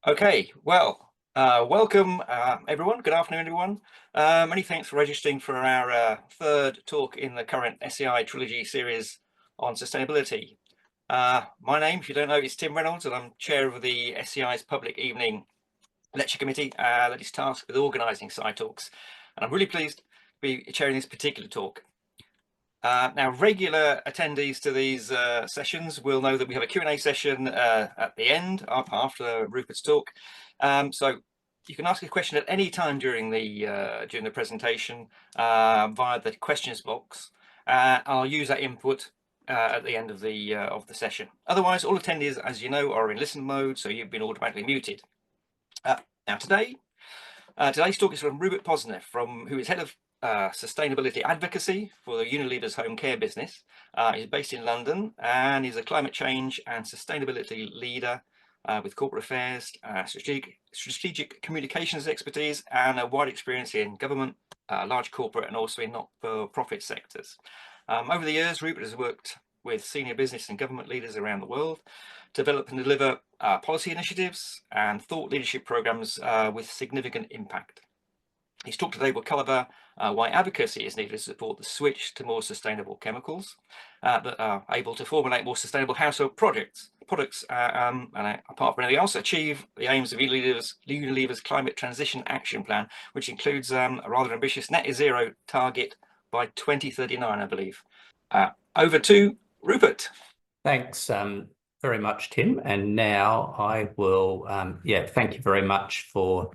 Okay, well, welcome everyone. Good afternoon, everyone. Many thanks for registering for our third talk in the current SCI Trilogy series on sustainability. My name, if you don't know, is Tim Reynolds, and I'm chair of the SCI's Public Evening Lecture Committee that is tasked with organising SCItalks. And I'm really pleased to be chairing this particular talk. Now, regular attendees to these sessions will know that we have a Q&A session at the end, after Rupert's talk. So you can ask a question at any time during the presentation via the questions box. I'll use that input at the end of the session. Otherwise, all attendees, as you know, are in listen mode, so you've been automatically muted. Now, today's talk is from Rupert Posner, who is head of Sustainability Advocacy for the Unilever's home care business. He's based in London and is a climate change and sustainability leader with corporate affairs, strategic communications expertise, and a wide experience in government, large corporate, and also in not-for-profit sectors. Over the years, Rupert has worked with senior business and government leaders around the world to develop and deliver policy initiatives and thought leadership programs with significant impact. His talk today will cover why advocacy is needed to support the switch to more sustainable chemicals that are able to formulate more sustainable household products, and apart from anything else, achieve the aims of Unilever's Climate Transition Action Plan, which includes a rather ambitious net zero target by 2039, I believe. Over to Rupert. Thanks very much, Tim. And now I will, thank you very much for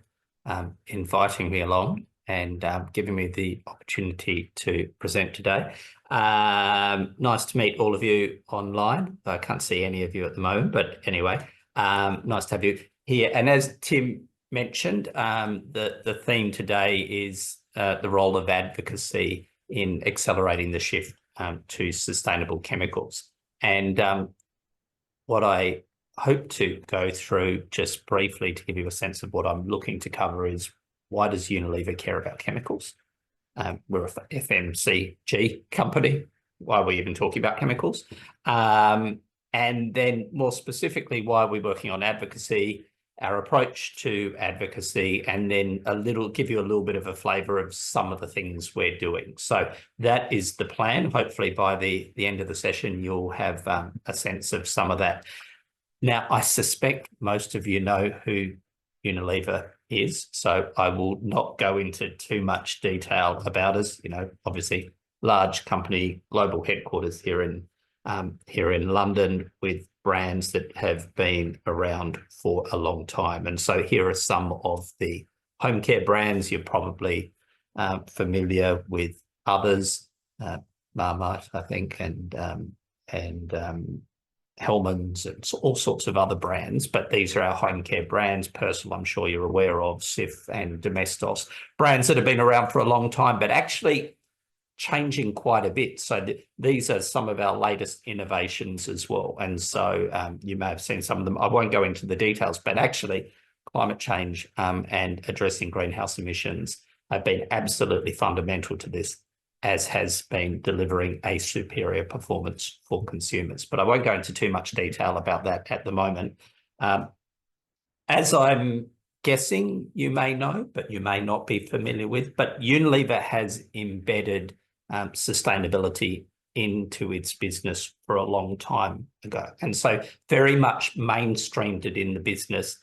inviting me along and giving me the opportunity to present today. Nice to meet all of you online. I can't see any of you at the moment, but anyway, nice to have you here. And as Tim mentioned, the theme today is the role of advocacy in accelerating the shift to sustainable chemicals. And what I hope to go through just briefly to give you a sense of what I'm looking to cover is, why does Unilever care about chemicals? We're a FMCG company. Why are we even talking about chemicals? And then more specifically, why are we working on advocacy, our approach to advocacy, and then give you a little bit of a flavour of some of the things we're doing. So that is the plan. Hopefully by the end of the session, you'll have a sense of some of that. Now, I suspect most of you know who Unilever is, so I will not go into too much detail about us. You know, obviously, large company, global headquarters here in London, with brands that have been around for a long time. And so here are some of the home care brands. You're probably familiar with others, Marmite, I think, and Hellmann's and all sorts of other brands, but these are our home care brands. Persil, I'm sure you're aware of, Cif and Domestos, brands that have been around for a long time, but actually changing quite a bit. So these are some of our latest innovations as well. And so you may have seen some of them. I won't go into the details, but actually climate change and addressing greenhouse emissions have been absolutely fundamental to this, as has been delivering a superior performance for consumers. But I won't go into too much detail about that at the moment. As I'm guessing you may know, but you may not be familiar with, but Unilever has embedded sustainability into its business for a long time ago. And so very much mainstreamed it in the business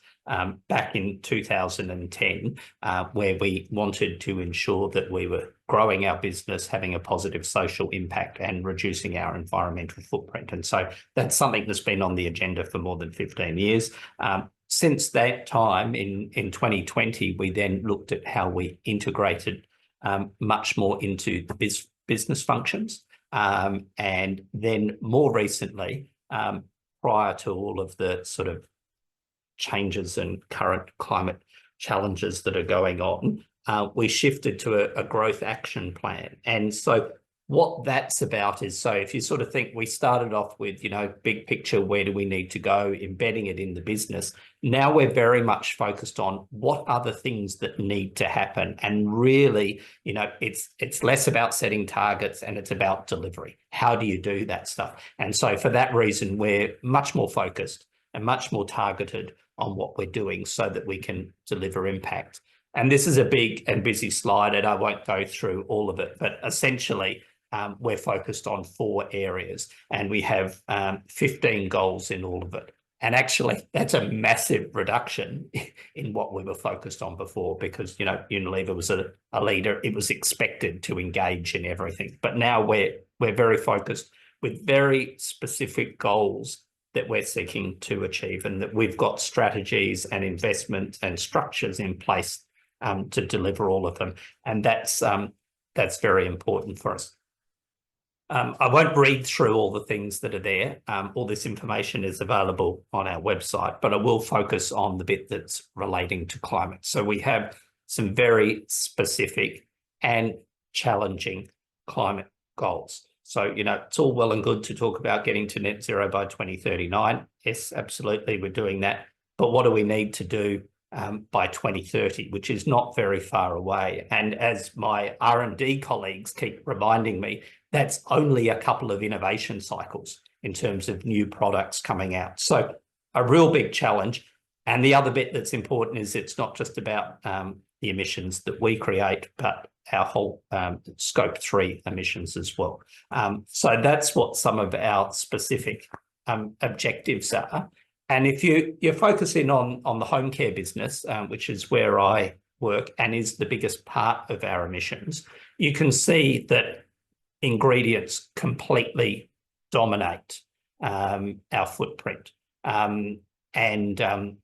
back in 2010, where we wanted to ensure that we were growing our business, having a positive social impact, and reducing our environmental footprint. And so that's something that's been on the agenda for more than 15 years. Since that time, in 2020, we then looked at how we integrated much more into the business functions. And then more recently, prior to all of the sort of changes and current climate challenges that are going on, we shifted to a growth action plan. And so what that's about is, so if you sort of think, we started off with, you know, big picture, where do we need to go, embedding it in the business. Now we're very much focused on what are the things that need to happen. And really, you know, it's less about setting targets and it's about delivery. How do you do that stuff? And so for that reason, we're much more focused and much more targeted on what we're doing so that we can deliver impact. And this is a big and busy slide, and I won't go through all of it, but essentially we're focused on 4 areas, and we have 15 goals in all of it. And actually, that's a massive reduction in what we were focused on before, because, you know, Unilever was a leader. It was expected to engage in everything. But now we're very focused with very specific goals that we're seeking to achieve, and that we've got strategies and investment and structures in place to deliver all of them. And that's very important for us. I won't read through all the things that are there. All this information is available on our website, but I will focus on the bit that's relating to climate. So we have some very specific and challenging climate goals. So, you know, it's all well and good to talk about getting to net zero by 2039. Yes, absolutely, we're doing that. But what do we need to do by 2030, which is not very far away? And as my R&D colleagues keep reminding me, that's only a couple of innovation cycles in terms of new products coming out. So a real big challenge. And the other bit that's important is it's not just about the emissions that we create, but our whole scope 3 emissions as well. So that's what some of our specific objectives are. And if you're focusing on the home care business, which is where I work and is the biggest part of our emissions, you can see that ingredients completely dominate our footprint. And the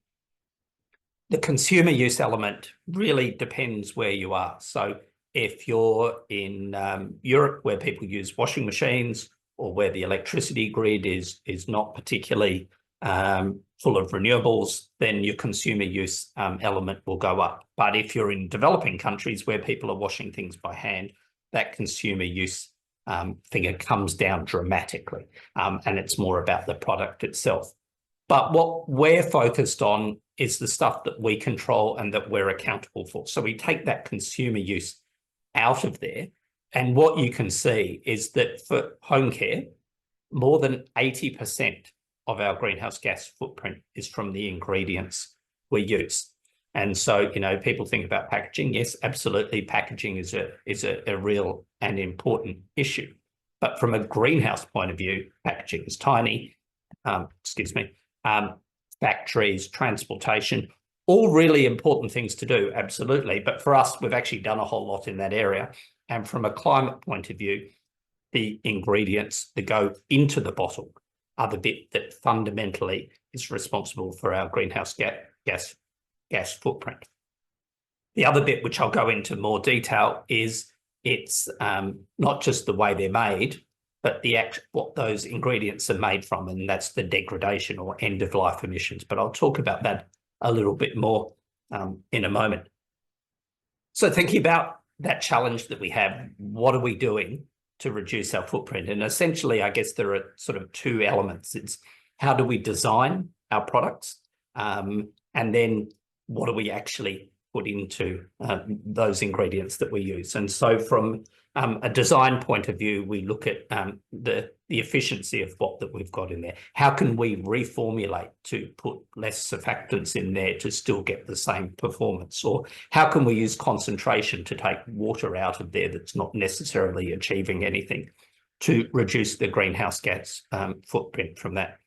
consumer use element really depends where you are. So if you're in Europe, where people use washing machines, or where the electricity grid is not particularly full of renewables, then your consumer use element will go up. But if you're in developing countries where people are washing things by hand, that consumer use figure comes down dramatically, and it's more about the product itself. But what we're focused on is the stuff that we control and that we're accountable for. So we take that consumer use out of there, and what you can see is that for home care, more than 80% of our greenhouse gas footprint is from the ingredients we use. And so, you know, people think about packaging. Yes, absolutely, packaging is a real and important issue. But from a greenhouse point of view, packaging is tiny. Factories, transportation, all really important things to do, absolutely. But for us, we've actually done a whole lot in that area. And from a climate point of view, the ingredients that go into the bottle are the bit that fundamentally is responsible for our greenhouse gas footprint. The other bit, which I'll go into more detail, is it's not just the way they're made, but what those ingredients are made from, and that's the degradation or end-of-life emissions. But I'll talk about that a little bit more in a moment. So thinking about that challenge that we have, what are we doing to reduce our footprint? And essentially, I guess there are sort of 2 elements. It's how do we design our products, and then what do we actually put into those ingredients that we use? And so from a design point of view, we look at the efficiency of what that we've got in there. How can we reformulate to put less surfactants in there to still get the same performance? Or how can we use concentration to take water out of there that's not necessarily achieving anything to reduce the greenhouse gas footprint from that?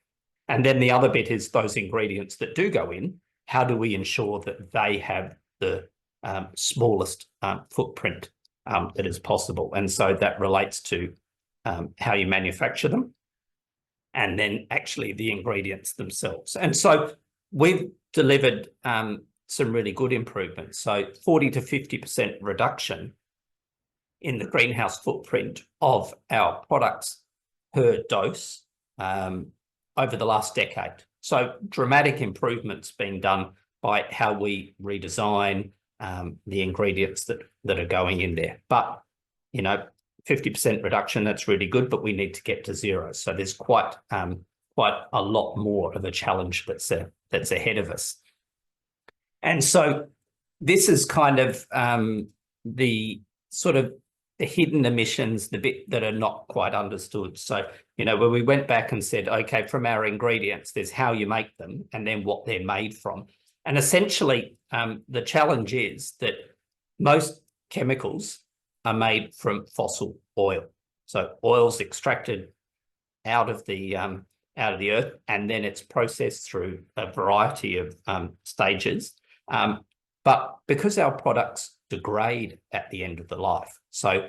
And then the other bit is those ingredients that do go in, how do we ensure that they have the smallest footprint that is possible? And so that relates to how you manufacture them, and then actually the ingredients themselves. And so we've delivered some really good improvements. So 40 to 50% reduction in the greenhouse footprint of our products per dose over the last decade. So dramatic improvements being done by how we redesign the ingredients that are going in there. But, you know, 50% reduction, that's really good, but we need to get to 0. So there's quite a lot more of a challenge that's ahead of us. And so this is kind of the sort of the hidden emissions, the bit that are not quite understood. So, you know, when we went back and said, okay, from our ingredients, there's how you make them and then what they're made from. And essentially, the challenge is that most chemicals are made from fossil oil. So oil's extracted out of the earth, and then it's processed through a variety of stages. But because our products degrade at the end of the life, so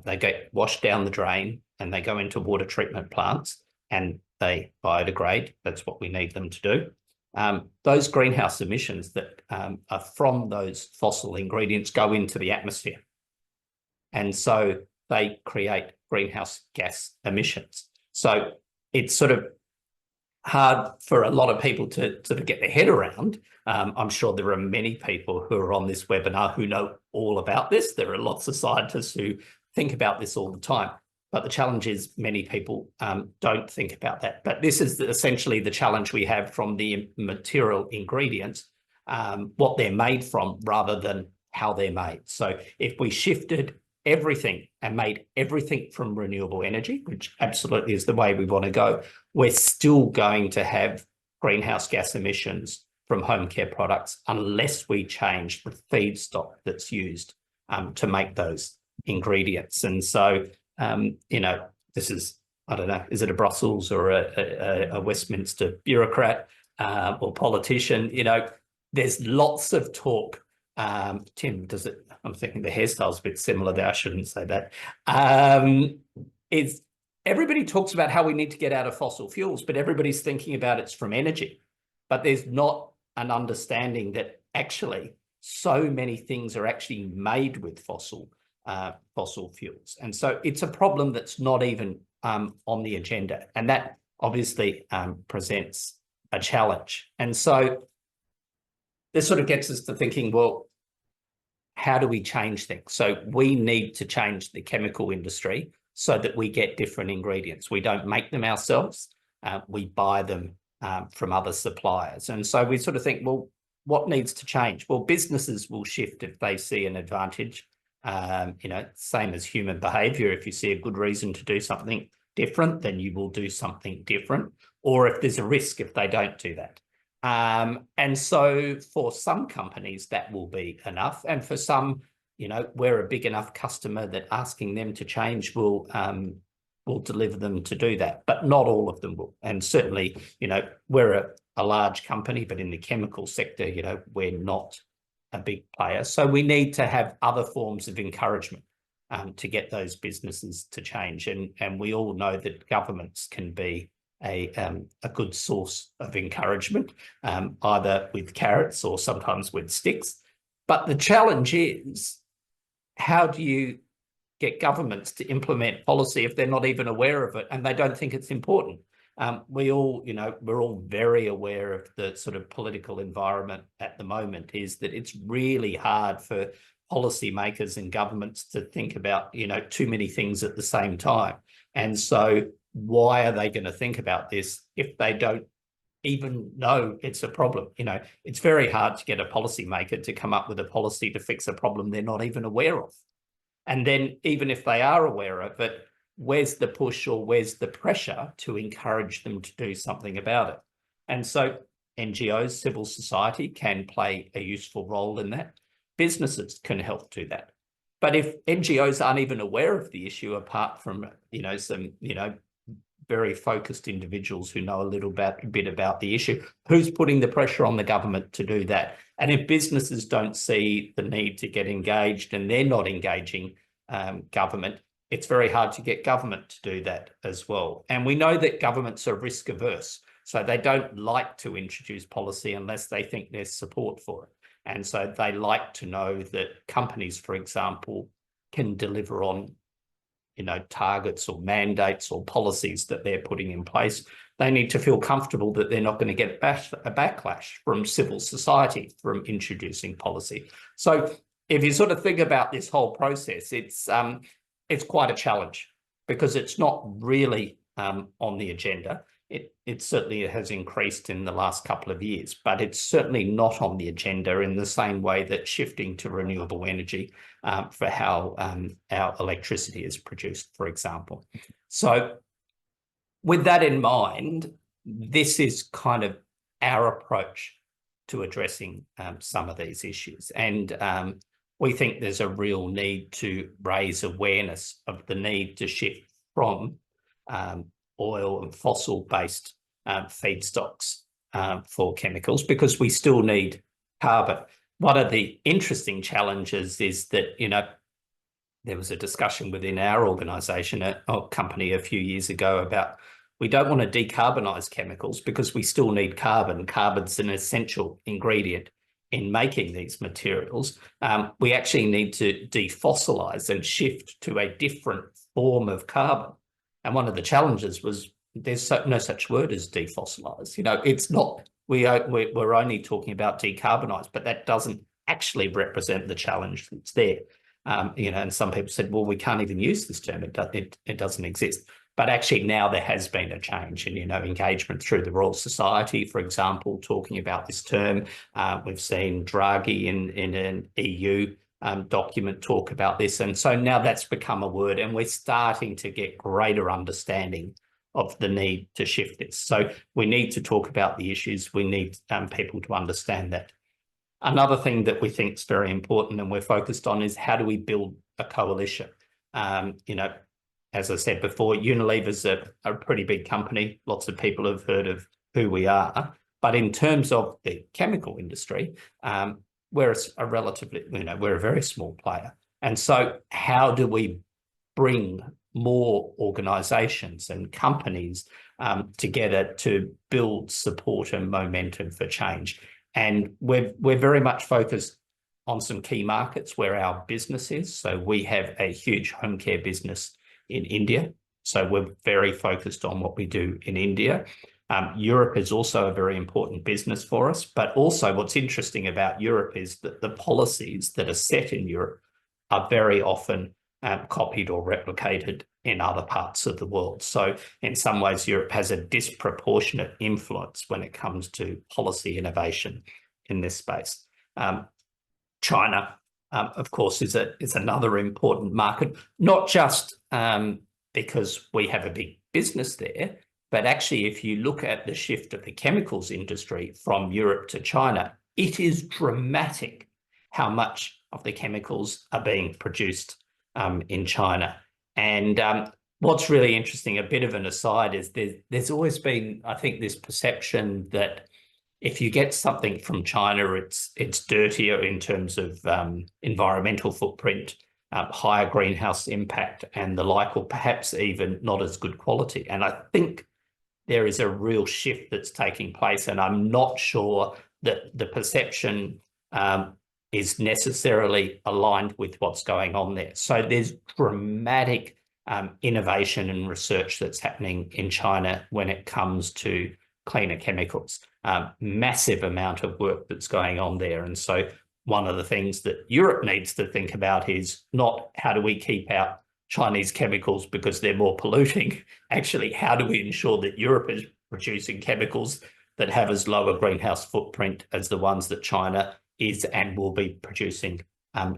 they get washed down the drain and they go into water treatment plants and they biodegrade. That's what we need them to do. Those greenhouse emissions that are from those fossil ingredients go into the atmosphere. And so they create greenhouse gas emissions. So it's sort of hard for a lot of people to sort of get their head around. I'm sure there are many people who are on this webinar who know all about this. There are lots of scientists who think about this all the time. But the challenge is many people don't think about that. But this is essentially the challenge we have from the material ingredients, what they're made from rather than how they're made. So if we shifted everything and made everything from renewable energy, which absolutely is the way we want to go, we're still going to have greenhouse gas emissions from home care products unless we change the feedstock that's used to make those ingredients. And so, you know, this is, I don't know, is it a Brussels or a Westminster bureaucrat or politician? You know, there's lots of talk. Tim, does it? I'm thinking the hairstyle's a bit similar there. I shouldn't say that. Is everybody talks about how we need to get out of fossil fuels, but everybody's thinking about it's from energy. But there's not an understanding that actually so many things are actually made with fossil fuels. And so it's a problem that's not even on the agenda. And that obviously presents a challenge. And so this sort of gets us to thinking, well, how do we change things? So we need to change the chemical industry so that we get different ingredients. We don't make them ourselves. We buy them from other suppliers. And so we sort of think, well, what needs to change? Well, businesses will shift if they see an advantage. You know, same as human behavior. If you see a good reason to do something different, then you will do something different. Or if there's a risk if they don't do that. And so for some companies, that will be enough. And for some, you know, we're a big enough customer that asking them to change will deliver them to do that. But not all of them will. And certainly, you know, we're a large company, but in the chemical sector, you know, we're not a big player. So we need to have other forms of encouragement to get those businesses to change. And we all know that governments can be a good source of encouragement, either with carrots or sometimes with sticks. But the challenge is, how do you get governments to implement policy if they're not even aware of it and they don't think it's important? We all, you know, we're all very aware of the sort of political environment at the moment, is that it's really hard for policymakers and governments to think about, you know, too many things at the same time. And so why are they going to think about this if they don't even know it's a problem? You know, it's very hard to get a policymaker to come up with a policy to fix a problem they're not even aware of. And then even if they are aware of it, where's the push or where's the pressure to encourage them to do something about it? And so NGOs, civil society can play a useful role in that. Businesses can help do that. But if NGOs aren't even aware of the issue, apart from, you know, some, you know, very focused individuals who know a bit about the issue, who's putting the pressure on the government to do that? And if businesses don't see the need to get engaged and they're not engaging government, it's very hard to get government to do that as well. And we know that governments are risk averse, so they don't like to introduce policy unless they think there's support for it. And so they like to know that companies, for example, can deliver on, you know, targets or mandates or policies that they're putting in place. They need to feel comfortable that they're not going to get a backlash from civil society from introducing policy. So if you sort of think about this whole process, it's quite a challenge because it's not really on the agenda. it certainly has increased in the last couple of years, but it's certainly not on the agenda in the same way that shifting to renewable energy for how our electricity is produced, for example. So with that in mind, this is kind of our approach to addressing some of these issues. And we think there's a real need to raise awareness of the need to shift from oil and fossil-based feedstocks for chemicals, because we still need carbon. One of the interesting challenges is that, there was a discussion within our organisation, a company a few years ago, about we don't want to decarbonise chemicals because we still need carbon. Carbon's an essential ingredient in making these materials. We actually need to defossilise and shift to a different form of carbon. And one of the challenges was there's no such word as defossilise. It's not, we're only talking about decarbonise, but that doesn't actually represent the challenge that's there. And some people said, well, we can't even use this term. It doesn't exist. But actually now there has been a change in, engagement through the Royal Society, for example, talking about this term. We've seen Draghi in an EU document talk about this. And so now that's become a word, and we're starting to get greater understanding of the need to shift this. So we need to talk about the issues. We need people to understand that. Another thing that we think is very important and we're focused on is how do we build a coalition? As I said before, Unilever's a pretty big company. Lots of people have heard of who we are. But in terms of the chemical industry, we're a relatively, we're a very small player. And so how do we bring more organisations and companies together to build support and momentum for change? And we're very much focused on some key markets where our business is. So we have a huge home care business in India. So we're very focused on what we do in India. Europe is also a very important business for us. But also what's interesting about Europe is that the policies that are set in Europe are very often copied or replicated in other parts of the world. So in some ways, Europe has a disproportionate influence when it comes to policy innovation in this space. China, of course, is another important market, not just because we have a big business there, but actually, if you look at the shift of the chemicals industry from Europe to China, it is dramatic how much of the chemicals are being produced in China. And what's really interesting, a bit of an aside, is there's always been, I think, this perception that if you get something from China, it's dirtier in terms of environmental footprint, higher greenhouse impact and the like, or perhaps even not as good quality. And I think there is a real shift that's taking place, and I'm not sure that the perception is necessarily aligned with what's going on there. So there's dramatic innovation and research that's happening in China when it comes to cleaner chemicals. Massive amount of work that's going on there. And so one of the things that Europe needs to think about is not how do we keep out Chinese chemicals because they're more polluting. Actually, how do we ensure that Europe is producing chemicals that have as low a greenhouse footprint as the ones that China is and will be producing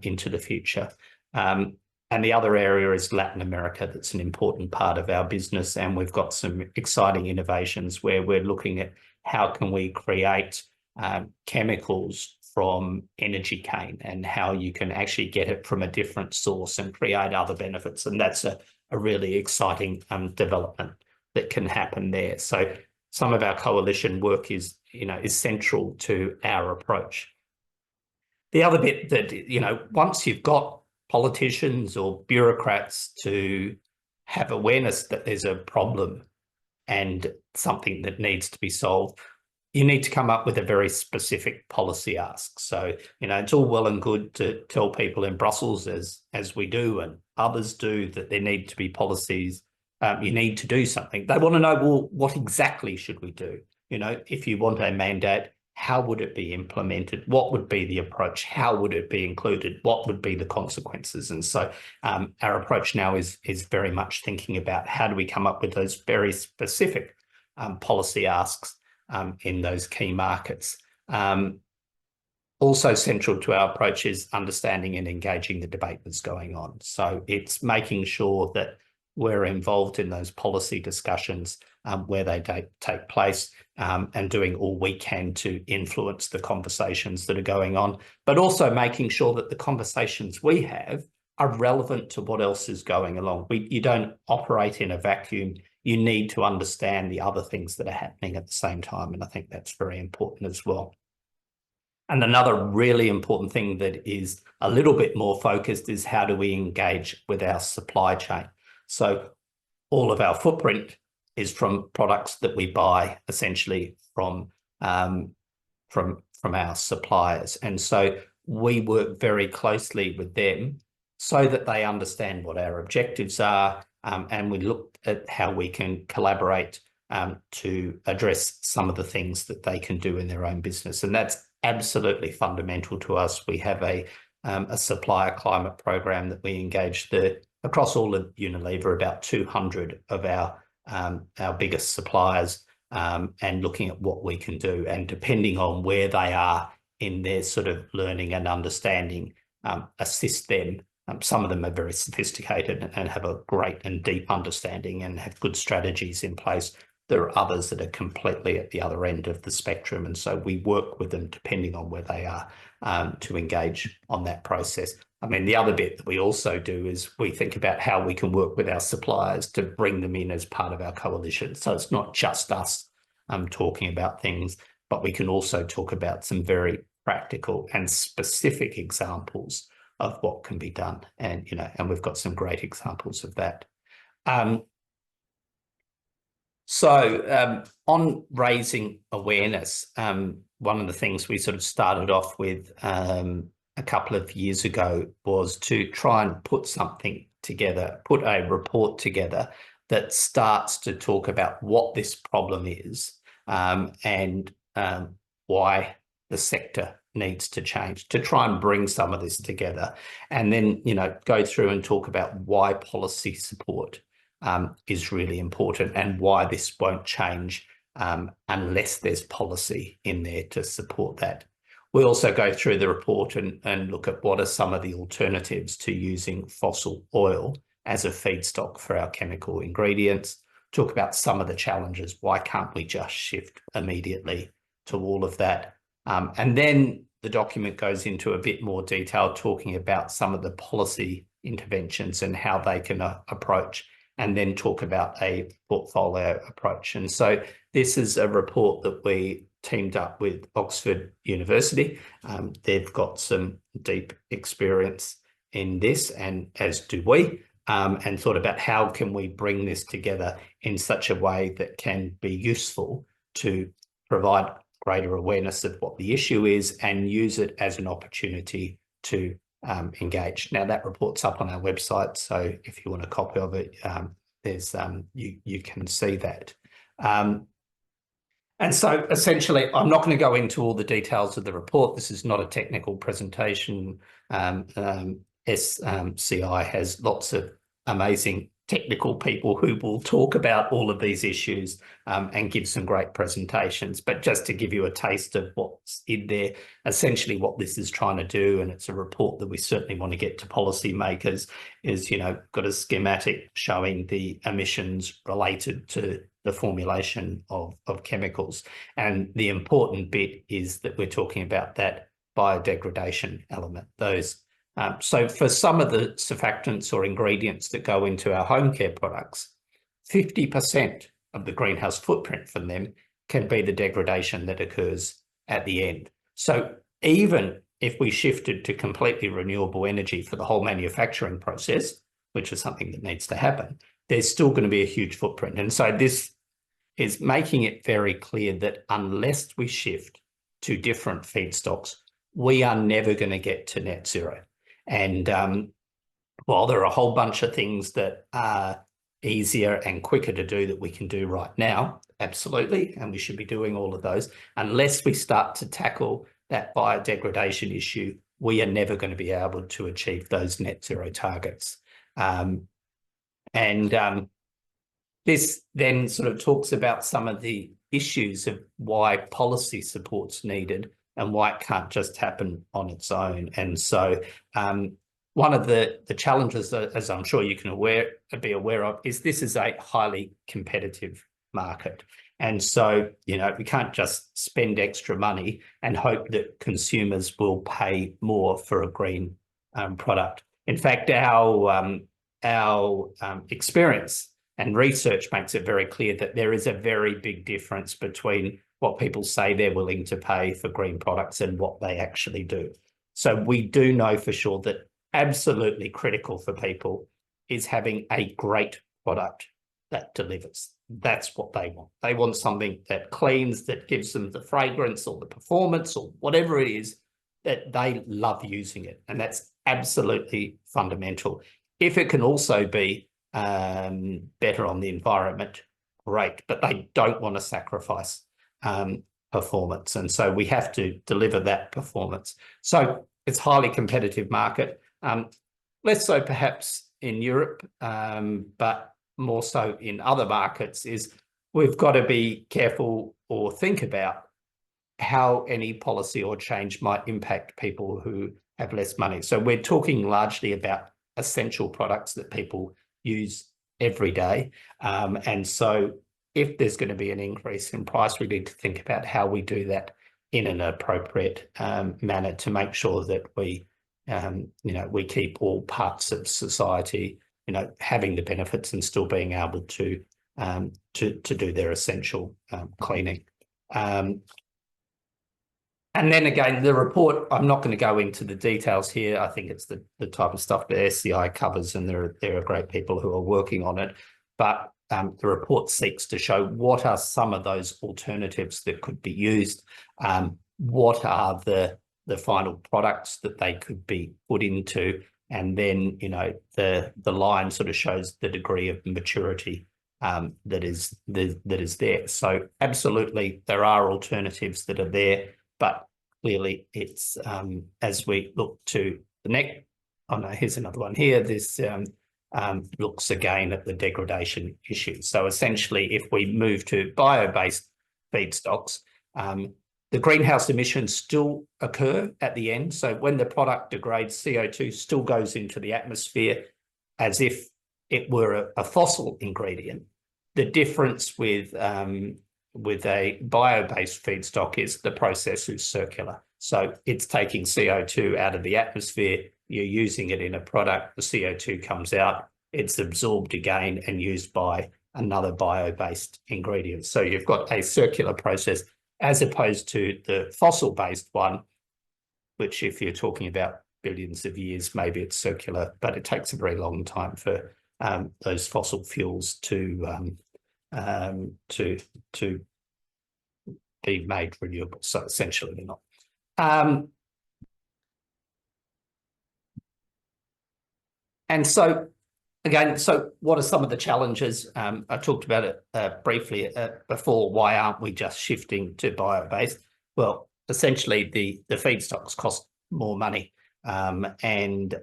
into the future? And the other area is Latin America. That's an important part of our business. And we've got some exciting innovations where we're looking at how can we create chemicals from energy cane and how you can actually get it from a different source and create other benefits. And that's a really exciting development that can happen there. So some of our coalition work is central to our approach. The other bit that, once you've got politicians or bureaucrats to have awareness that there's a problem and something that needs to be solved, you need to come up with a very specific policy ask. So, it's all well and good to tell people in Brussels, as we do and others do, that there need to be policies. You need to do something. They want to know, well, what exactly should we do? If you want a mandate, how would it be implemented? What would be the approach? How would it be included? What would be the consequences? And so our approach now is very much thinking about how do we come up with those very specific policy asks in those key markets. Also central to our approach is understanding and engaging the debate that's going on. So it's making sure that we're involved in those policy discussions where they take place, and doing all we can to influence the conversations that are going on, but also making sure that the conversations we have are relevant to what else is going along. You don't operate in a vacuum. You need to understand the other things that are happening at the same time, and I think that's very important as well. And another really important thing that is a little bit more focused is how do we engage with our supply chain? So all of our footprint is from products that we buy essentially from our suppliers. And so we work very closely with them so that they understand what our objectives are, and we look at how we can collaborate to address some of the things that they can do in their own business. And that's absolutely fundamental to us. We have a supplier climate program that we engage across all of Unilever, about 200 of our biggest suppliers, and looking at what we can do. And depending on where they are in their sort of learning and understanding, assist them. Some of them are very sophisticated and have a great and deep understanding and have good strategies in place. There are others that are completely at the other end of the spectrum. And so we work with them depending on where they are to engage on that process. I mean, the other bit that we also do is we think about how we can work with our suppliers to bring them in as part of our coalition. So it's not just us talking about things, but we can also talk about some very practical and specific examples of what can be done. And, and we've got some great examples of that. So on raising awareness, one of the things we sort of started off with a couple of years ago was to try and put something together, put a report together that starts to talk about what this problem is, and why the sector needs to change, to try and bring some of this together, and then go through and talk about why policy support is really important and why this won't change unless there's policy in there to support that. We also go through the report and look at what are some of the alternatives to using fossil oil as a feedstock for our chemical ingredients, talk about some of the challenges. Why can't we just shift immediately to all of that? And then the document goes into a bit more detail, talking about some of the policy interventions and how they can approach, and then talk about a portfolio approach. And so this is a report that we teamed up with Oxford University. They've got some deep experience in this, and as do we, and thought about how can we bring this together in such a way that can be useful to provide greater awareness of what the issue is and use it as an opportunity to engage. Now that report's up on our website, so if you want a copy of it, there's you can see that. And so essentially, I'm not going to go into all the details of the report. This is not a technical presentation. SCI has lots of amazing technical people who will talk about all of these issues and give some great presentations. But just to give you a taste of what's in there, essentially what this is trying to do, and it's a report that we certainly want to get to policymakers, is, got a schematic showing the emissions related to the formulation of chemicals. And the important bit is that we're talking about that biodegradation element. So for some of the surfactants or ingredients that go into our home care products, 50% of the greenhouse footprint from them can be the degradation that occurs at the end. So even if we shifted to completely renewable energy for the whole manufacturing process, which is something that needs to happen, there's still going to be a huge footprint. And so this is making it very clear that unless we shift to different feedstocks, we are never going to get to net zero. And while there are a whole bunch of things that are easier and quicker to do that we can do right now, absolutely, and we should be doing all of those, unless we start to tackle that biodegradation issue, we are never going to be able to achieve those net zero targets. this then sort of talks about some of the issues of why policy support's needed and why it can't just happen on its own. And so one of the challenges, as I'm sure you can be aware of, is this is a highly competitive market. And so, you know, we can't just spend extra money and hope that consumers will pay more for a green product. In fact, our experience and research makes it very clear that there is a very big difference between what people say they're willing to pay for green products and what they actually do. So we do know for sure that absolutely critical for people is having a great product that delivers. That's what they want. They want something that cleans, that gives them the fragrance or the performance or whatever it is, that they love using it. And that's absolutely fundamental. If it can also be better on the environment, great, but they don't want to sacrifice performance. And so we have to deliver that performance. So it's a highly competitive market, less so perhaps in Europe, but more so in other markets, is we've got to be careful or think about how any policy or change might impact people who have less money. So we're talking largely about essential products that people use every day. And so if there's going to be an increase in price, we need to think about how we do that in an appropriate manner to make sure that we, you know, we keep all parts of society, you know, having the benefits and still being able to do their essential cleaning. And then again, the report, I'm not going to go into the details here. I think it's the type of stuff that SCI covers, and there are great people who are working on it. But the report seeks to show what are some of those alternatives that could be used, what are the final products that they could be put into, and then, you know, the line sort of shows the degree of maturity that is there. So absolutely, there are alternatives that are there. But clearly, it's as we look to the next. Oh no, here's another one here. This looks again at the degradation issue. So essentially, if we move to bio-based feedstocks, the greenhouse emissions still occur at the end. So when the product degrades, CO2 still goes into the atmosphere as if it were a fossil ingredient. The difference with a bio-based feedstock is the process is circular. So it's taking CO2 out of the atmosphere, you're using it in a product, the CO2 comes out, it's absorbed again and used by another bio-based ingredient. So you've got a circular process as opposed to the fossil-based one, which if you're talking about billions of years, maybe it's circular, but it takes a very long time for those fossil fuels to be made renewable. So essentially they're not. And so again, so what are some of the challenges? I talked about it briefly before. Why aren't we just shifting to bio-based? Well, essentially the feedstocks cost more money, and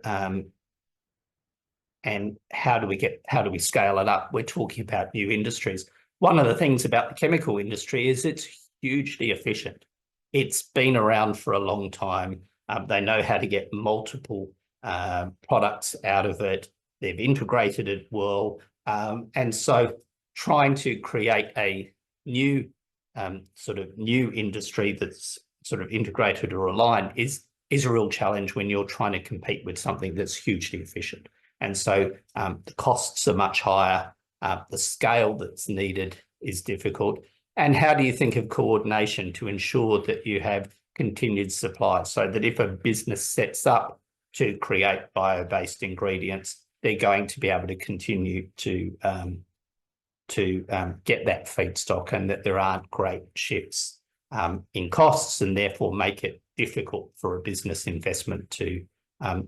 how do we scale it up? We're talking about new industries. One of the things about the chemical industry is it's hugely efficient. It's been around for a long time. They know how to get multiple products out of it. They've integrated it well. And so trying to create a new sort of new industry that's sort of integrated or aligned is a real challenge when you're trying to compete with something that's hugely efficient. And so the costs are much higher. The scale that's needed is difficult. And how do you think of coordination to ensure that you have continued supply so that if a business sets up to create bio-based ingredients, they're going to be able to continue to get that feedstock, and that there aren't great shifts in costs, and therefore make it difficult for a business investment to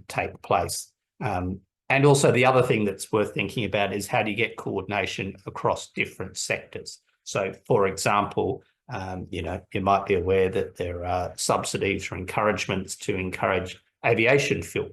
take place. And also the other thing that's worth thinking about is how do you get coordination across different sectors? So, for example, you know, you might be aware that there are subsidies or encouragements to encourage aviation fuel,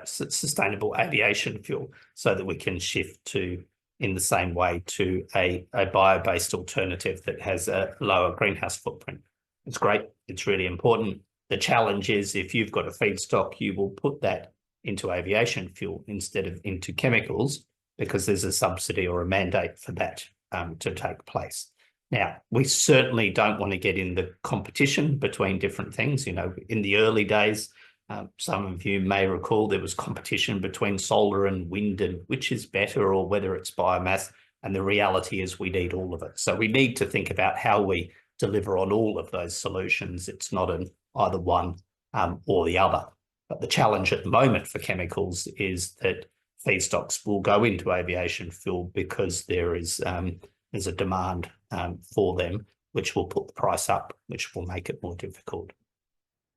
sustainable aviation fuel, so that we can shift to in the same way to a bio-based alternative that has a lower greenhouse footprint. It's great. It's really important. The challenge is if you've got a feedstock, you will put that into aviation fuel instead of into chemicals because there's a subsidy or a mandate for that to take place. Now, we certainly don't want to get in the competition between different things. You know, in the early days, some of you may recall there was competition between solar and wind and which is better or whether it's biomass. And the reality is we need all of it. So we need to think about how we deliver on all of those solutions. It's not an either one or the other. But the challenge at the moment for chemicals is that feedstocks will go into aviation fuel because there's a demand for them, which will put the price up, which will make it more difficult.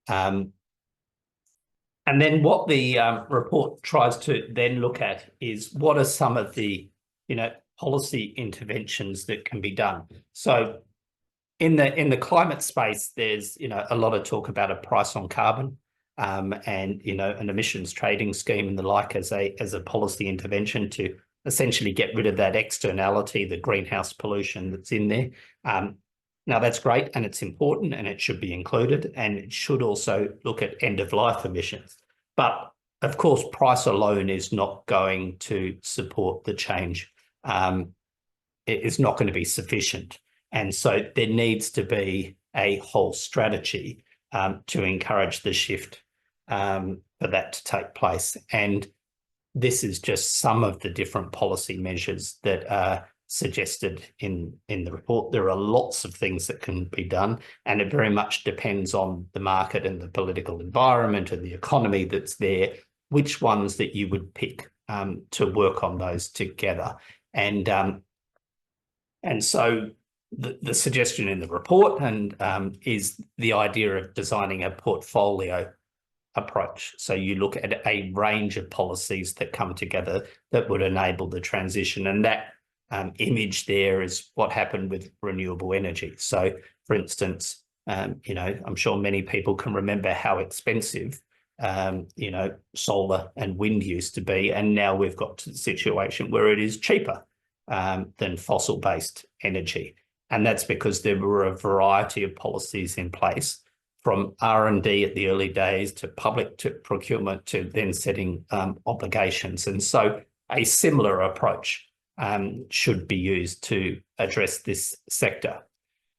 And then what the report tries to then look at is what are some of the, policy interventions that can be done. So in the climate space, there's, a lot of talk about a price on carbon and, an emissions trading scheme and the like as a policy intervention to essentially get rid of that externality, the greenhouse pollution that's in there. Now, that's great and it's important and it should be included and it should also look at end-of-life emissions. But, of course, price alone is not going to support the change. It is not going to be sufficient. And so there needs to be a whole strategy to encourage the shift for that to take place. And this is just some of the different policy measures that are suggested in the report. There are lots of things that can be done, and it very much depends on the market and the political environment and the economy that's there, which ones that you would pick to work on those together. And so the suggestion in the report is the idea of designing a portfolio approach. So you look at a range of policies that come together that would enable the transition, and that image there is what happened with renewable energy. So, for instance, I'm sure many people can remember how expensive, solar and wind used to be, and now we've got to the situation where it is cheaper than fossil-based energy. And that's because there were a variety of policies in place, from R&D at the early days to public to procurement to then setting obligations. And so a similar approach should be used to address this sector.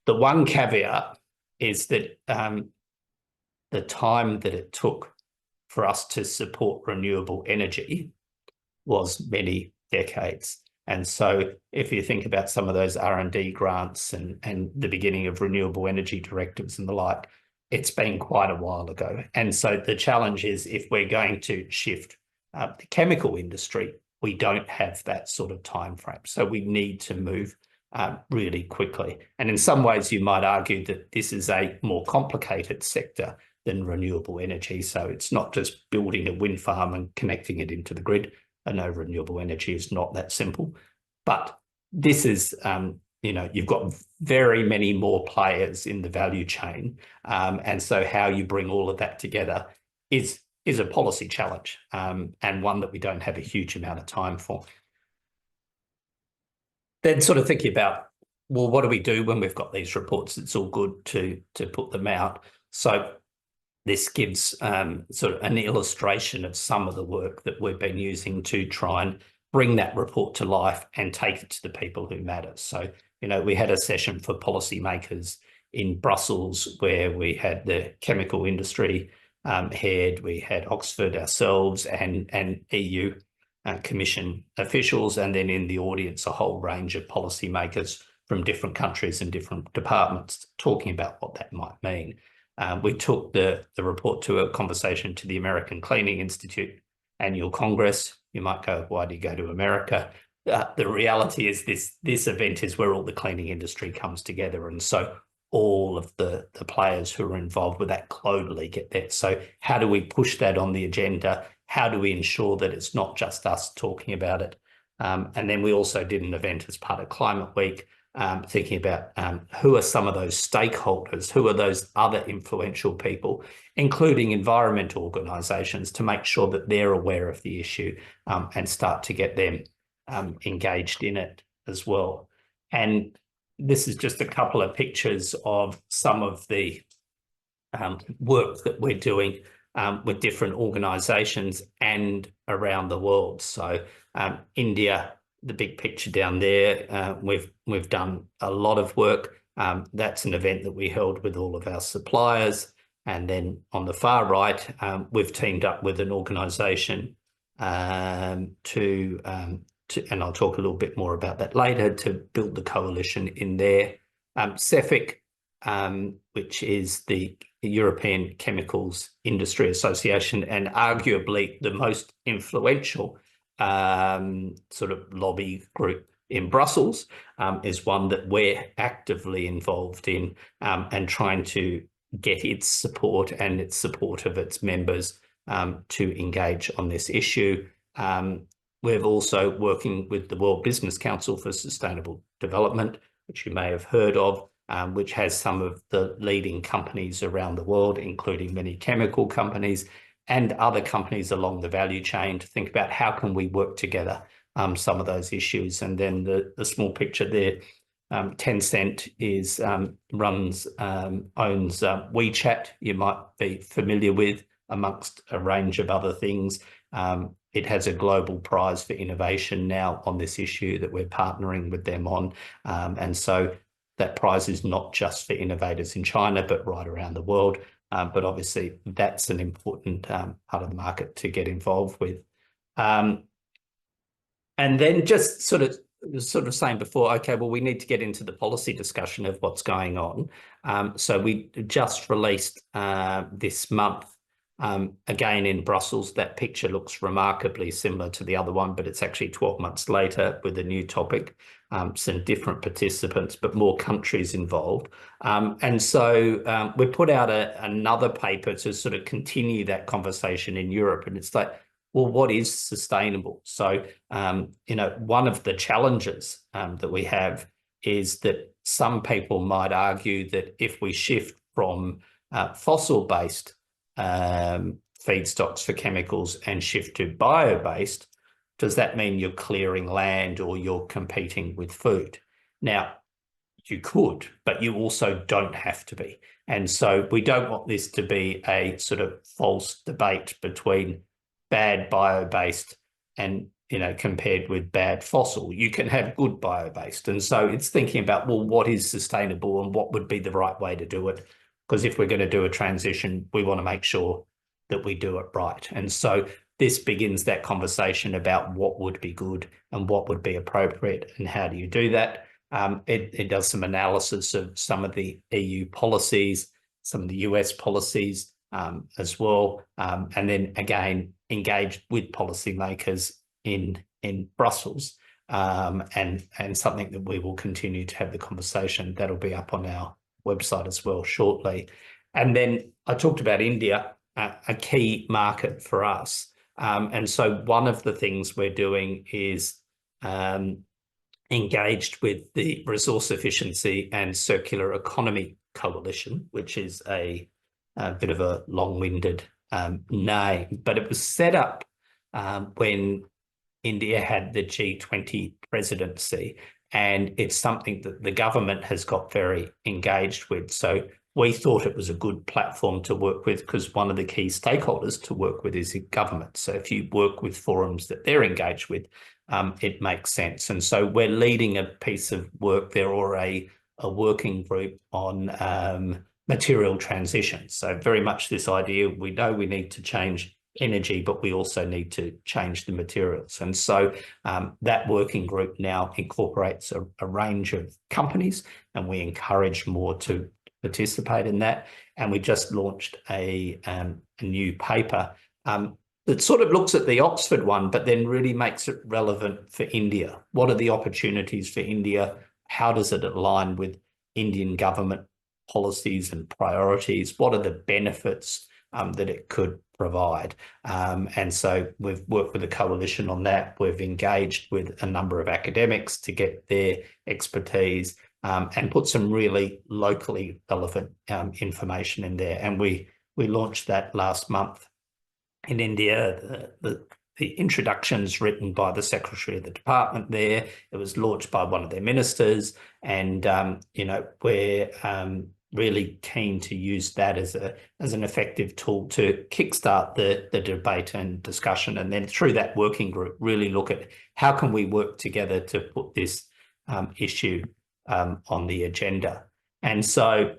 The one caveat is that the time that it took for us to support renewable energy was many decades. And so if you think about some of those R&D grants and the beginning of renewable energy directives and the like, it's been quite a while ago. And so the challenge is if we're going to shift the chemical industry, we don't have that sort of time frame. So we need to move really quickly. And in some ways, you might argue that this is a more complicated sector than renewable energy. So it's not just building a wind farm and connecting it into the grid. I know renewable energy is not that simple, but this is, you've got very many more players in the value chain. And so how you bring all of that together is a policy challenge and one that we don't have a huge amount of time for. Then sort of thinking about, well, what do we do when we've got these reports? It's all good to put them out. So this gives sort of an illustration of some of the work that we've been using to try and bring that report to life and take it to the people who matter. So, we had a session for policymakers in Brussels where we had the chemical industry head, we had Oxford ourselves and EU Commission officials, and then in the audience, a whole range of policymakers from different countries and different departments talking about what that might mean. We took the report to a conversation to the American Cleaning Institute annual Congress. You might go, why do you go to America? The reality is this event is where all the cleaning industry comes together. And so all of the players who are involved with that globally get there. So how do we push that on the agenda? How do we ensure that it's not just us talking about it? And then we also did an event as part of Climate Week, thinking about who are some of those stakeholders, who are those other influential people, including environmental organisations, to make sure that they're aware of the issue and start to get them engaged in it as well. And this is just a couple of pictures of some of the work that we're doing with different organisations and around the world. So India, the big picture down there, we've done a lot of work. That's an event that we held with all of our suppliers. And then on the far right, we've teamed up with an organisation and I'll talk a little bit more about that later, to build the coalition in there. CEFIC, which is the European Chemicals Industry Association, and arguably the most influential sort of lobby group in Brussels, is one that we're actively involved in, and trying to get its support and its support of its members to engage on this issue. We're also working with the World Business Council for Sustainable Development, which you may have heard of, which has some of the leading companies around the world, including many chemical companies and other companies along the value chain, to think about how can we work together some of those issues. And then the small picture there, Tencent owns WeChat, you might be familiar with, amongst a range of other things. It has a global prize for innovation now on this issue that we're partnering with them on. And so that prize is not just for innovators in China, but right around the world. But obviously that's an important part of the market to get involved with. And then just sort of saying before, okay, well, we need to get into the policy discussion of what's going on. So we just released this month, again in Brussels. That picture looks remarkably similar to the other one, but it's actually 12 months later with a new topic, some different participants, but more countries involved. And so we put out another paper to sort of continue that conversation in Europe. And it's like, well, what is sustainable? So, one of the challenges that we have is that some people might argue that if we shift from fossil-based feedstocks for chemicals and shift to bio-based, does that mean you're clearing land or you're competing with food? Now, you could, but you also don't have to be. And so we don't want this to be a sort of false debate between bad bio-based and, compared with bad fossil. You can have good bio-based. And so it's thinking about, well, what is sustainable and what would be the right way to do it? Because if we're going to do a transition, we want to make sure that we do it right. And so this begins that conversation about what would be good and what would be appropriate and how do you do that. It does some analysis of some of the EU policies, some of the US policies as well, and then again engaged with policymakers in Brussels, and something that we will continue to have the conversation. That'll be up on our website as well shortly. And then I talked about India, a key market for us. And so one of the things we're doing is engaged with the Resource Efficiency and Circular Economy Coalition, which is a bit of a long-winded name, but it was set up when India had the G20 presidency, and it's something that the government has got very engaged with. So we thought it was a good platform to work with, because one of the key stakeholders to work with is government. So if you work with forums that they're engaged with, it makes sense. And so we're leading a piece of work there, or a working group on material transition. So very much this idea, we know we need to change energy, but we also need to change the materials. And so that working group now incorporates a range of companies, and we encourage more to participate in that. And we just launched a new paper that sort of looks at the Oxford one, but then really makes it relevant for India. What are the opportunities for India? How does it align with Indian government policies and priorities? What are the benefits that it could provide? And so we've worked with a coalition on that. We've engaged with a number of academics to get their expertise and put some really locally relevant information in there. And we launched that last month in India. The introductions written by the secretary of the department there. It was launched by one of their ministers, and we're really keen to use that as an effective tool to kickstart the debate and discussion, and then through that working group really look at how can we work together to put this issue on the agenda. And so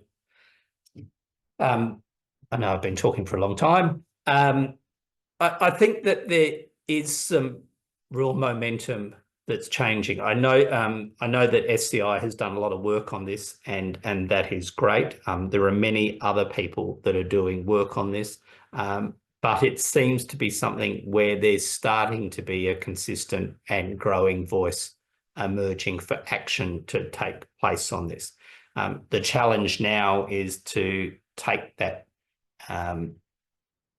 I know I've been talking for a long time. I think that there is some real momentum that's changing. I know that SCI has done a lot of work on this, and that is great. There are many other people that are doing work on this, but it seems to be something where there's starting to be a consistent and growing voice emerging for action to take place on this. The challenge now is to take that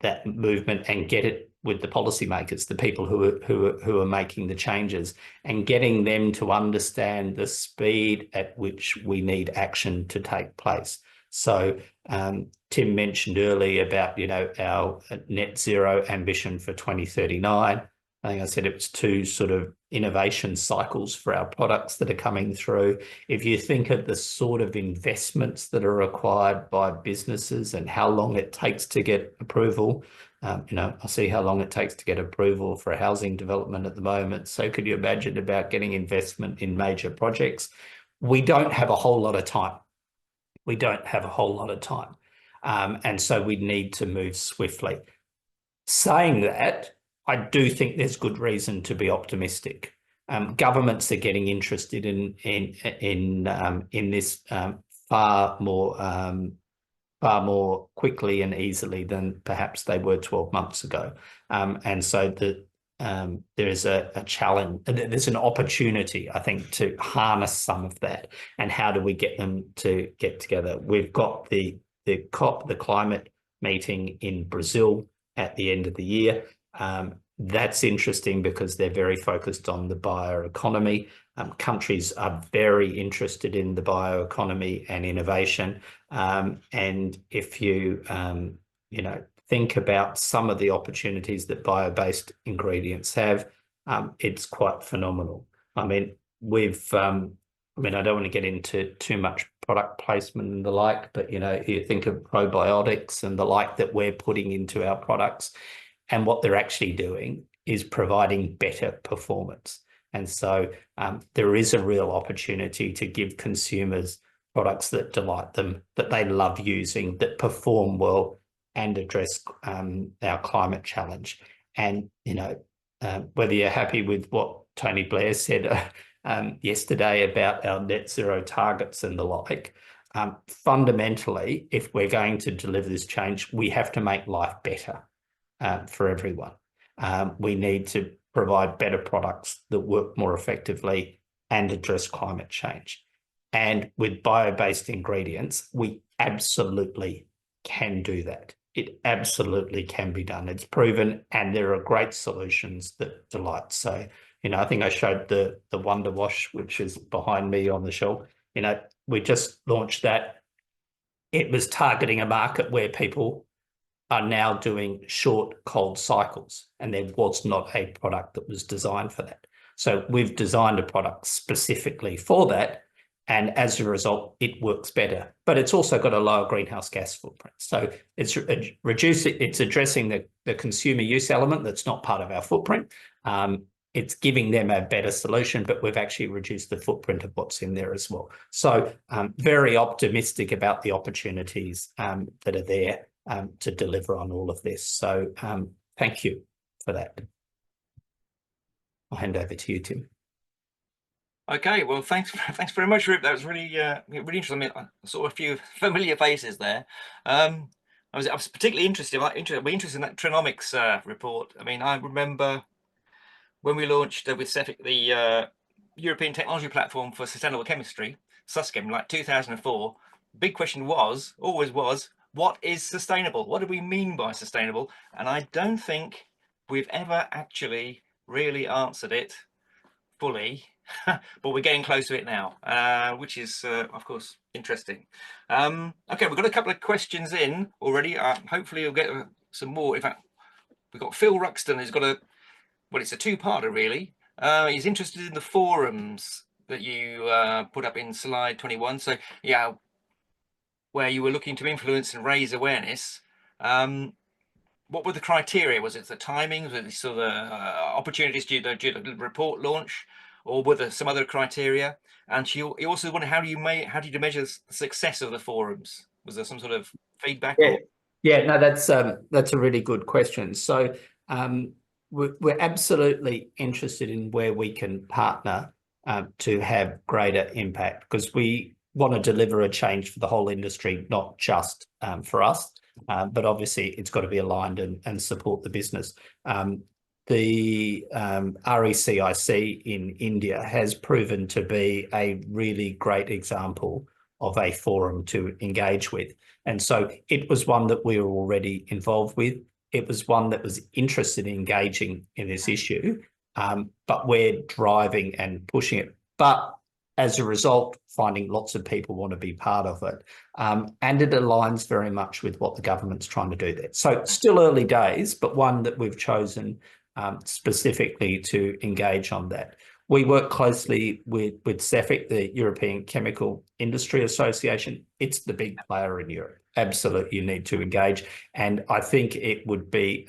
that movement and get it with the policymakers, the people who are making the changes, and getting them to understand the speed at which we need action to take place. So Tim mentioned earlier about our net zero ambition for 2039. I think I said it was 2 sort of innovation cycles for our products that are coming through. If you think of the sort of investments that are required by businesses and how long it takes to get approval, I see how long it takes to get approval for a housing development at the moment. So could you imagine about getting investment in major projects? We don't have a whole lot of time. We don't have a whole lot of time. And so we need to move swiftly. Saying that, I do think there's good reason to be optimistic. Governments are getting interested in this far more quickly and easily than perhaps they were 12 months ago. And so there is a challenge. There's an opportunity, I think, to harness some of that. And how do we get them to get together? We've got the COP, the climate meeting in Brazil at the end of the year. That's interesting because they're very focused on the bioeconomy. Countries are very interested in the bioeconomy and innovation. And if you, think about some of the opportunities that bio-based ingredients have, it's quite phenomenal. I mean, I don't want to get into too much product placement and the like, but, you think of probiotics and the like that we're putting into our products. And what they're actually doing is providing better performance. And so there is a real opportunity to give consumers products that delight them, that they love using, that perform well and address our climate challenge. And, whether you're happy with what Tony Blair said yesterday about our net zero targets and the like, fundamentally, if we're going to deliver this change, we have to make life better. For everyone. We need to provide better products that work more effectively and address climate change. And with bio-based ingredients, we absolutely can do that. It absolutely can be done. It's proven, and there are great solutions that delight. So, I think I showed the Wonder Wash, which is behind me on the shelf. We just launched that. It was targeting a market where people are now doing short cold cycles, and there was not a product that was designed for that. So we've designed a product specifically for that, and as a result, it works better. But it's also got a lower greenhouse gas footprint. So it's addressing the consumer use element that's not part of our footprint. It's giving them a better solution, but we've actually reduced the footprint of what's in there as well. So very optimistic about the opportunities that are there to deliver on all of this. So thank you for that. I'll hand over to you, Tim. Okay, well, thanks very much, Rip. That was really really interesting. I mean, I saw a few familiar faces there. I was particularly interested. We're interested in that Trinomics report. I mean, I remember when we launched with CEFIC, the European Technology Platform for Sustainable Chemistry, SUSCHEM, like 2004. Big question always was, what is sustainable? What do we mean by sustainable? And I don't think we've ever actually really answered it fully, but we're getting close to it now, which is, of course, interesting. Okay, we've got a couple of questions in already. Hopefully, we'll get some more. In fact, we've got Phil Ruxton, who's got well, it's a two-parter really. He's interested in the forums that you put up in slide 21. So yeah, where you were looking to influence and raise awareness. What were the criteria? Was it the timings? Was it sort of opportunities due to the report launch, or were there some other criteria? And he also wondered how do you measure the success of the forums? Was there some sort of feedback? Yeah, Or yeah, no, that's a really good question. So we're absolutely interested in where we can partner to have greater impact, because we want to deliver a change for the whole industry, not just for us, but obviously it's got to be aligned and support the business. The RECIC in India has proven to be a really great example of a forum to engage with. And so it was one that we were already involved with. It was one that was interested in engaging in this issue, but we're driving and pushing it. But as a result, finding lots of people want to be part of it. And it aligns very much with what the government's trying to do there. So still early days, but one that we've chosen specifically to engage on that. We work closely with CEFIC, the European Chemical Industry Association. It's the big player in Europe. Absolutely, you need to engage. And I think it would be,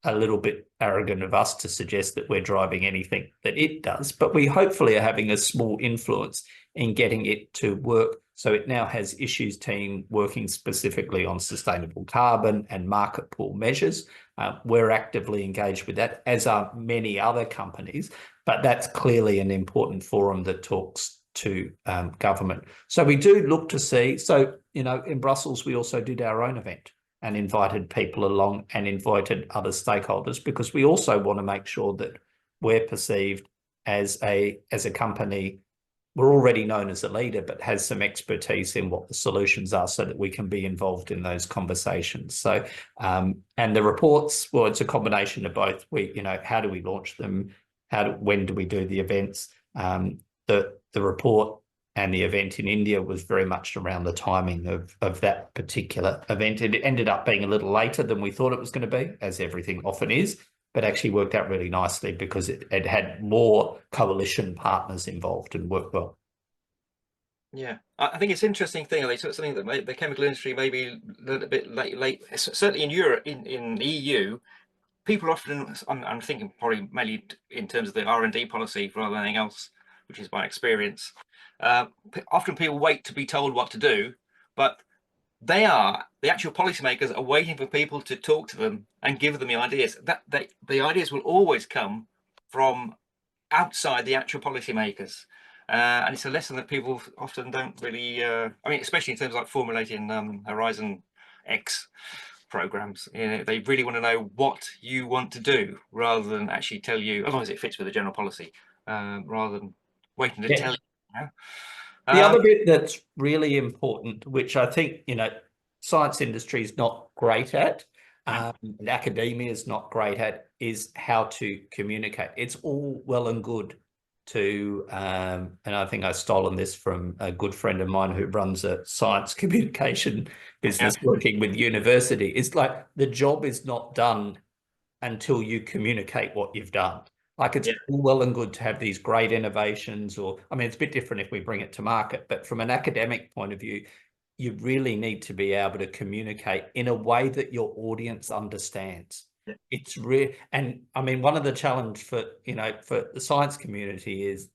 a little bit arrogant of us to suggest that we're driving anything that it does, but we hopefully are having a small influence in getting it to work. So it now has issues team working specifically on sustainable carbon and market pool measures. We're actively engaged with that, as are many other companies, but that's clearly an important forum that talks to government. So we do look to see, so, in Brussels, we also did our own event and invited people along and invited other stakeholders, because we also want to make sure that we're perceived as a company. We're already known as a leader, but has some expertise in what the solutions are, so that we can be involved in those conversations. So, and the reports, well, it's a combination of both. How do we launch them? When do we do the events? The report and the event in India was very much around the timing of that particular event. It ended up being a little later than we thought it was going to be, as everything often is, but actually worked out really nicely because it had more coalition partners involved and worked well. yeah, I think it's an interesting thing. They took something that the chemical industry maybe a little bit late. Certainly in Europe, in the EU, people often, I'm thinking probably mainly in terms of the R&D policy rather than anything else, which is my experience. Often people wait to be told what to do, but the actual policymakers are waiting for people to talk to them and give them the ideas. The ideas will always come from outside the actual policymakers. And it's a lesson that people often don't really, especially in terms of like formulating Horizon X programs. They really want to know what you want to do rather than actually tell you, as long as it fits with the general policy, rather than waiting to tell you. The other bit that's really important, which I think, science industry is not great at, and academia is not great at, is how to communicate. It's all well and good to, and I think I've stolen this from a good friend of mine who runs a science communication business working with university. It's like the job is not done until you communicate what you've done. Like it's all well and good to have these great innovations, or, it's a bit different if we bring it to market, but from an academic point of view, you really need to be able to communicate in a way that your audience understands. It's real. And one of the challenge for the science community is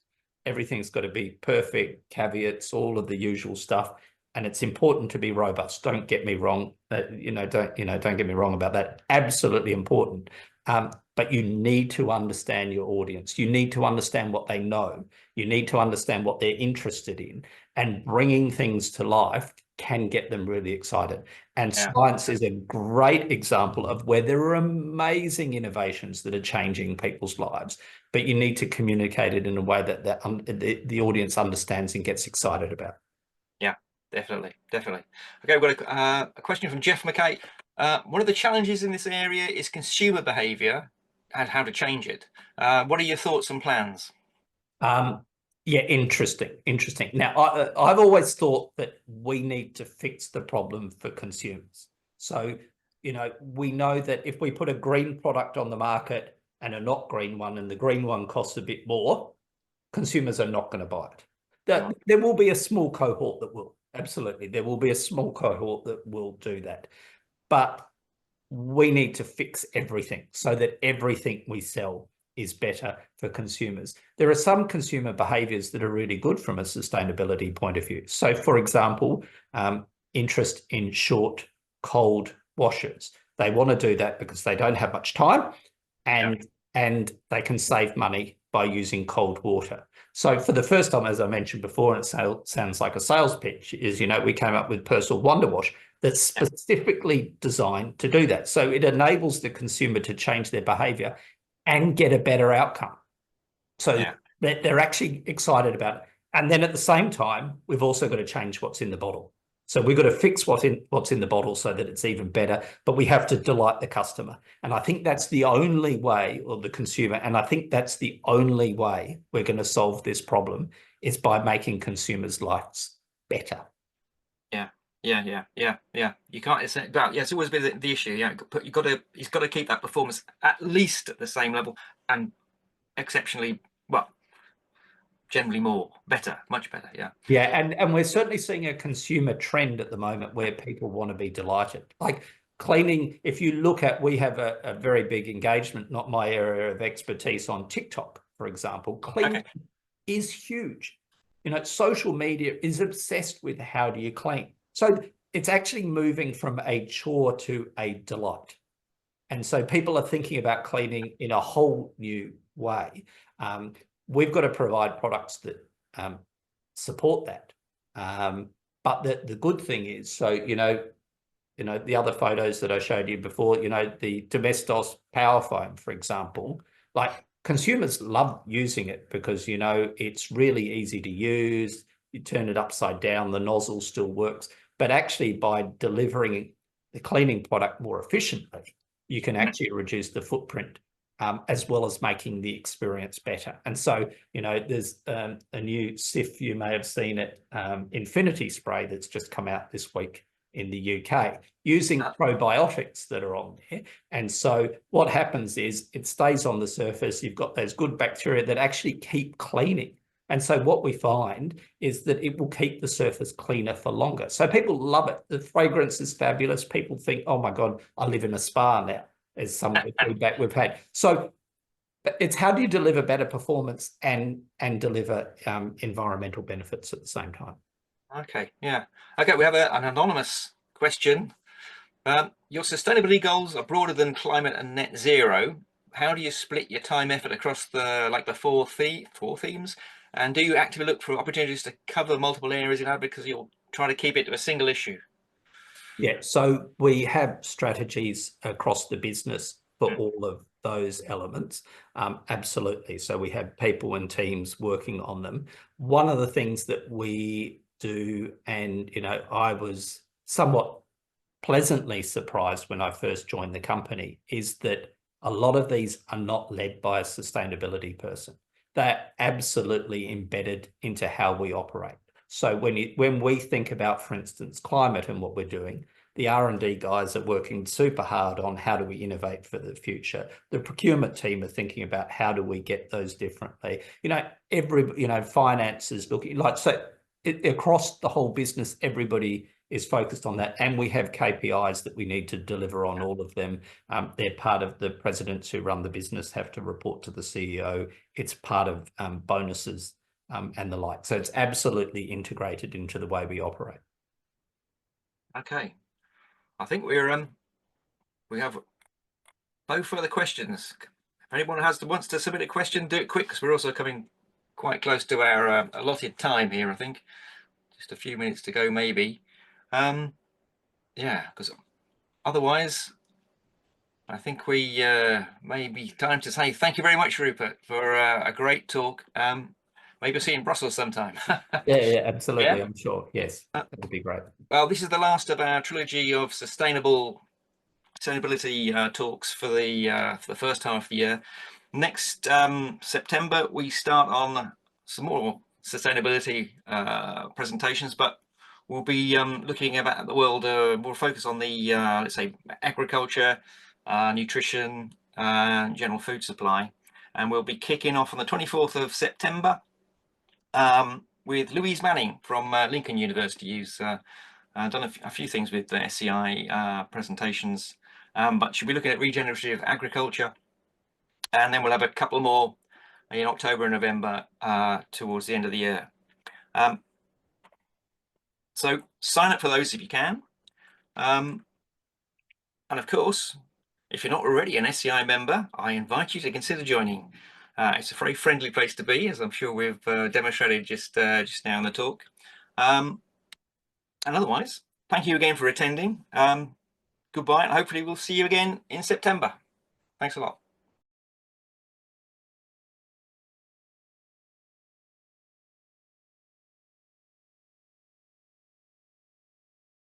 everything's got to be perfect, caveats, all of the usual stuff. And it's important to be robust. Don't get me wrong. Don't get me wrong about that. Absolutely important. But you need to understand your audience. You need to understand what they know. You need to understand what they're interested in. And bringing things to life can get them really excited. And science is a great example of where there are amazing innovations that are changing people's lives. But you need to communicate it in a way that the audience understands and gets excited about. Yeah, definitely. Okay, we've got a question from Jeff McKay. One of the challenges in this area is consumer behaviour and how to change it. What are your thoughts and plans? Yeah, interesting. Now, I've always thought that we need to fix the problem for consumers. So, we know that if we put a green product on the market, and a not green one, and the green one costs a bit more, consumers are not going to buy it. There will be a small cohort that will, absolutely, there will be a small cohort that will do that. But we need to fix everything so that everything we sell is better for consumers. There are some consumer behaviours that are really good from a sustainability point of view. So, for example, interest in short, cold washers. They want to do that because they don't have much time and they can save money by using cold water. So for the first time, as I mentioned before, and it sounds like a sales pitch, is, we came up with Persil Wonder Wash that's specifically designed to do that. So it enables the consumer to change their behavior and get a better outcome. So they're actually excited about it. And then at the same time, we've also got to change what's in the bottle. So we've got to fix what's in the bottle so that it's even better, but we have to delight the customer. And I think that's the only way, or the consumer, and I think that's the only way we're going to solve this problem, is by making consumers' lives better. Yeah. You can't. It's always been the issue. He's got to keep that performance at least at the same level, and exceptionally, well, generally much better. Yeah, and we're certainly seeing a consumer trend at the moment where people want to be delighted. Like cleaning, if you look at, we have a very big engagement, not my area of expertise, on TikTok, for example. Cleaning is huge. Social media is obsessed with how do you clean. So it's actually moving from a chore to a delight. And so people are thinking about cleaning in a whole new way. We've got to provide products that support that. But the good thing is, so, the other photos that I showed you before, the Domestos Power Foam, for example, like consumers love using it because, it's really easy to use. You turn it upside down, the nozzle still works. But actually, by delivering the cleaning product more efficiently, you can actually reduce the footprint, as well as making the experience better. And so, there's a new SIF, you may have seen it, Infinity Spray, that's just come out this week in the UK, using probiotics that are on there. And so what happens is it stays on the surface. You've got those good bacteria that actually keep cleaning. And so what we find is that it will keep the surface cleaner for longer. So people love it. The fragrance is fabulous. People think, oh my God, I live in a spa now, as some of the feedback we've had. So it's how do you deliver better performance and deliver environmental benefits at the same time? Okay, we have an anonymous question. Your sustainability goals are broader than climate and net zero. How do you split your time effort across the four themes? And do you actively look for opportunities to cover multiple areas in advocacy, or try to keep it to a single issue? Yeah, so we have strategies across the business for all of those elements. Absolutely. So we have people and teams working on them. One of the things that we do, and I was somewhat pleasantly surprised when I first joined the company, is that a lot of these are not led by a sustainability person. They're absolutely embedded into how we operate. So when we think about, for instance, climate and what we're doing, the R&D guys are working super hard on how do we innovate for the future. The procurement team are thinking about how do we get those differently. Finance is looking across the whole business, everybody is focused on that. And we have KPIs that we need to deliver on all of them. They're part of the presidents who run the business have to report to the CEO. It's part of bonuses and the like. So it's absolutely integrated into the way we operate. Okay. I think we have no further questions. If anyone wants to submit a question, do it quick, because we're also coming quite close to our allotted time here, I think. Just a few minutes to go, maybe. Because otherwise, I think we may be time to say thank you very much, Rupert, for a great talk. Maybe we'll see you in Brussels sometime. Yeah, absolutely. I'm sure. Yes, that would be great. Well, this is the last of our trilogy of sustainability talks for the first half of the year. Next September, we start on some more sustainability presentations, but we'll be looking at the world. We'll focus on the let's say agriculture, nutrition, general food supply. And we'll be kicking off on the 24th of September with Louise Manning from Lincoln University, who's done a few things with the SCI presentations, but she'll be looking at regenerative agriculture. And then we'll have a couple more in October and November towards the end of the year. So sign up for those if you can. And of course, if you're not already an SCI member, I invite you to consider joining. It's a very friendly place to be, as I'm sure we've demonstrated just now in the talk. And otherwise, thank you again for attending. Goodbye, and hopefully we'll see you again in September. Thanks a lot.